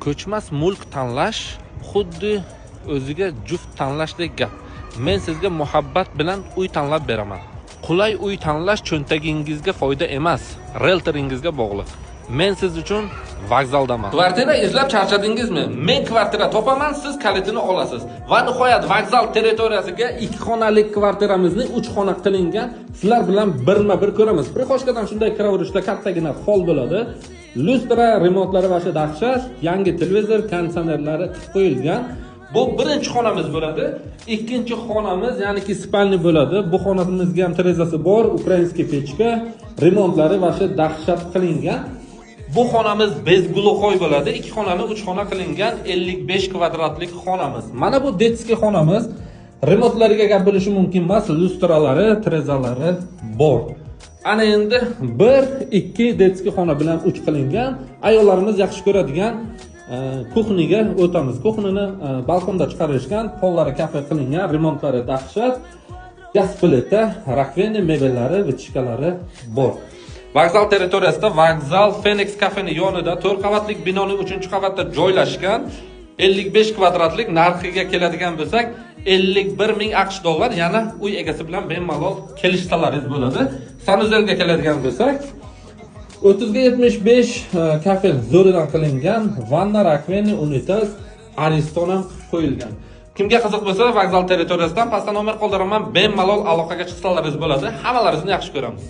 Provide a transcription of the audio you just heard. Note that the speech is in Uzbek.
Ko'chmas mulk tanlash xuddi o'ziga juft tanlashdek gap. Men sizga muhabbat bilan uy tanlab beraman. Qulay uy tanlash cho'ntagingizga foyda emas, realtoringizga bog'liq. Men siz uchun vokzaldaman. Kvartira izlab charchadingizmi? Men kvartira topaman, siz kalitini olasiz. Va nihoyat vokzal territoriyasiga 2 xonalik kvartiramizni 3 xona qilingan sizlar bilan birma-bir ko'ramiz. Prixoshkadan shunday kiraverishda kattagina hol bo'ladi. Lustra remontlari va dahshat, yangi televizor, konditsionerlari qilib qo'yilgan. Bu birinchi xonamiz bo'ladi. Ikkinchi xonamiz, ya'niki spalni bo'ladi. Bu xonamizga ham terazasi bor, ukrainskiy pechka, remontlari va dahshat qilingan. Bu xonamiz bezguluqoy bo'ladi. 2 xonani 3 xona qilingan 55 kvadratlik xonamiz. Mana bu detskiy xonamiz. Remontlariga gap bo'lishi mumkin emas, lustralari, terazalari bor. Ana endi 1-2 detskiy xona bilan 3 qilingan. Ayollarimiz yaxshi ko'radigan kuxniga o'tamiz. Kuxnini balkonda chiqarishgan, pollari kafe qilingan, remontlari dahshat, gaz plita, rakveni, mebellari, vichkalari bor. Vokzal territoriyasida Vokzal Phoenix kafeni yonida 4 qavatlik binoning 3-qavatda joylashgan 55 kvadratlik narxiga keladigan bo'lsak, 51 ming AQSh dollar, ya'ni uy egasi bilan bemalol kelishsalaringiz bo'ladi. Sanuzelga keladigan bo'lsak, 30 ga 75 kafe zo'ridan qilingan, vanna, rakveni, unitaz, ariston ham qo'yilgan. Kimga qiziq bo'lsa, vokzal territoriyasidan pastda nomer qoldiraman, bemalol aloqaga chiqsalaringiz bo'ladi. Hammalaringizni yaxshi ko'ramiz.